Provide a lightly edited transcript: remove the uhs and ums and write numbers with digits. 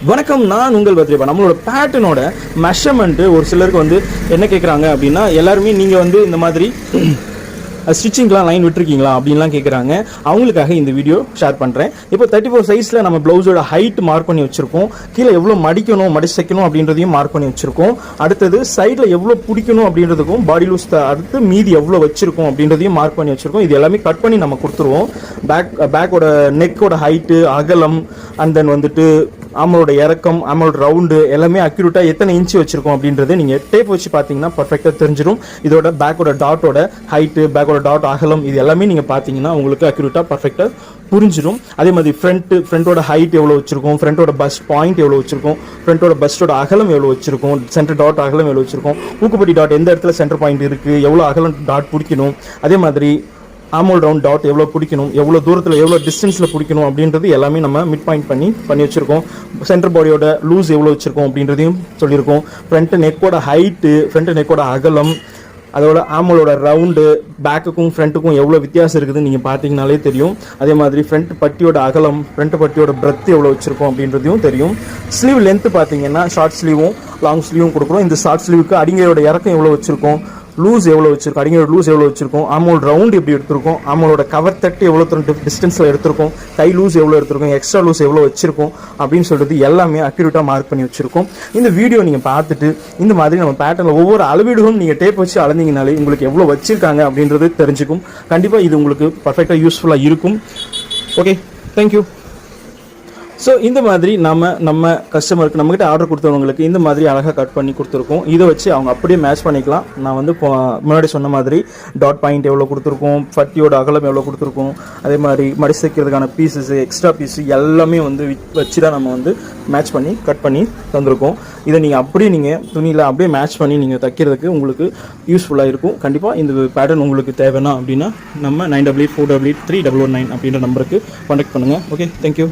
வணக்கம், நான் உங்கள் பத்ரிபா. நம்மளோட பேட்டர்னோட மெஷர்மெண்ட்டு ஒரு சிலருக்கு வந்து என்ன கேட்குறாங்க அப்படின்னா, எல்லாருமே நீங்கள் வந்து இந்த மாதிரி ஸ்டிச்சிங்லாம் லைன் விட்டுருக்கீங்களா அப்படின்லாம் கேட்குறாங்க. அவங்களுக்காக இந்த வீடியோ ஷேர் பண்ணுறேன். இப்போ 34 சைஸில் நம்ம ப்ளவுஸோட ஹைட் மார்க் பண்ணி வச்சுருக்கோம். கீழே எவ்வளோ மடிக்கணும் மடிச்சைக்கணும் அப்படின்றதையும் மார்க் பண்ணி வச்சுருக்கோம். அடுத்தது சைடில் எவ்வளோ பிடிக்கணும் அப்படின்றதுக்கும் பாடி லூஸ் அடுத்து மீதி எவ்வளோ வச்சுருக்கோம் அப்படின்றதையும் மார்க் பண்ணி வச்சுருக்கோம். இது எல்லாமே கட் பண்ணி நம்ம கொடுத்துருவோம். பேக்கோட நெக்கோட ஹைட்டு, அகலம், அண்ட் தென் வந்துட்டு ஆமலோட இறக்கம், ஆமலோட ரவுண்டு எல்லாமே அக்யூரேட்டாக எத்தனை இன்ச்சு வச்சிருக்கோம் அப்படின்றது நீங்கள் டேப் வச்சு பார்த்தீங்கன்னா பர்ஃபெக்டாக தெரிஞ்சிடும். இதோட பேக்கோட டாட்டோட ஹைட்டு, பேக்கோட டாட் அகலம், இது எல்லாமே நீங்கள் பார்த்தீங்கன்னா உங்களுக்கு அக்யூரேட்டாக பர்ஃபெக்டாக புரிஞ்சிடும். அதே மாதிரி ஃப்ரண்ட்டோட ஹைட் எவ்வளோ வச்சிருக்கோம், ஃப்ரண்ட்டோட பஸ்ட் பாயிண்ட் எவ்வளோ வச்சிருக்கோம், ஃப்ரண்ட்டோட பஸ்ட்டோட அகலம் எவ்வளோ வச்சிருக்கோம், சென்டர் டாட் அகலம் எவ்வளோ வச்சிருக்கோம், ஊக்குப்பட்டி டாட் எந்த இடத்துல சென்டர் பாயிண்ட் இருக்குது, எவ்வளோ அகலம் டாட் பிடிக்கணும், அதே மாதிரி ஆமோல் ரவுண்ட் டாட் எவ்வளோ பிடிக்கணும், எவ்வளோ தூரத்தில் எவ்வளோ டிஸ்டன்ஸில் பிடிக்கணும் அப்படின்றது எல்லாமே நம்ம மிட் பாயிண்ட் பண்ணி வச்சுருக்கோம். சென்டர் பாடியோட லூஸ் எவ்வளோ வச்சுருக்கோம் அப்படின்றதையும் சொல்லியிருக்கோம். ஃப்ரண்ட் நெக்கோட ஹைட்டு, ஃப்ரண்ட் நெக்கோட அகலம், அதோட ஆமலோட ரவுண்டு, பேக்குக்கும் ஃப்ரண்ட்டுக்கும் எவ்வளோ வித்தியாசம் இருக்குதுன்னு நீங்கள் பார்த்தீங்கனாலே தெரியும். அதே மாதிரி ஃப்ரண்ட் பட்டியோட அகலம், ஃப்ரண்ட் பட்டியோட பிரெத் எவ்வளோ வச்சுருக்கோம் அப்படின்றதையும் தெரியும். ஸ்லீவ் லென்த்து பார்த்தீங்கன்னா ஷார்ட் ஸ்லீவும் லாங் ஸ்லீவும் கொடுக்குறோம். இந்த ஷார்ட் ஸ்லீவுக்கு அடிங்கையோட இறக்கம் எவ்வளோ வச்சுருக்கோம், லூஸ் எவ்வளோ வச்சிருக்கோம், அடிங்களோட லூஸ் எவ்வளோ வச்சிருக்கோம், ஆமோல் ரவுண்ட் எப்படி எடுத்திருக்கோம், ஆமோலோட கவர் தட்டு எவ்வளோ டிஸ்டன்ஸில் எடுத்திருக்கோம், கை லூஸ் எவ்வளோ எடுத்திருக்கோம், எக்ஸ்ட்ரா லூஸ் எவ்வளோ வச்சிருக்கோம் அப்படின்னு சொல்லிட்டு எல்லாமே அக்யூரேட்டாக மார்க் பண்ணி வச்சிருக்கோம். இந்த வீடியோ நீங்கள் பார்த்துட்டு இந்த மாதிரி நம்ம பேட்டர்னில் ஒவ்வொரு அளவீடுகளும் நீங்கள் டேப் வச்சு அளந்தீங்கனாலே உங்களுக்கு எவ்வளோ வச்சிருக்காங்க அப்படின்றது தெரிஞ்சுக்கும். கண்டிப்பாக இது உங்களுக்கு பர்ஃபெக்டாக யூஸ்ஃபுல்லாக இருக்கும். Okay, thank you. ஸோ இந்த மாதிரி நம்ம கஸ்டமருக்கு நம்மகிட்ட ஆர்டர் கொடுத்தவங்களுக்கு இந்த மாதிரி அழகாக கட் பண்ணி கொடுத்துருக்கோம். இதை வச்சு அவங்க அப்படியே மேட்ச் பண்ணிக்கலாம். நான் வந்து முன்னாடி சொன்ன மாதிரி டாட் பாயிண்ட் எவ்வளோ கொடுத்துருக்கோம், பட்டியோட அகலம் எவ்வளோ கொடுத்துருக்கோம், அதே மாதிரி மடி தைக்கிறதுக்கான பீசஸ், எக்ஸ்ட்ரா பீஸு எல்லாமே வந்து வச்சு தான் நம்ம வந்து மேட்ச் பண்ணி கட் பண்ணி தந்திருக்கோம். இதை நீங்கள் துணியில் அப்படியே மேட்ச் பண்ணி நீங்கள் தைக்கிறதுக்கு உங்களுக்கு யூஸ்ஃபுல்லாக இருக்கும். கண்டிப்பாக இந்த பேட்டர்ன் உங்களுக்கு தேவைன்னா அப்படின்னா நம்ம 988483139 அப்படின்ற நம்பருக்கு கான்டாக்ட் பண்ணுங்கள். Okay, thank you.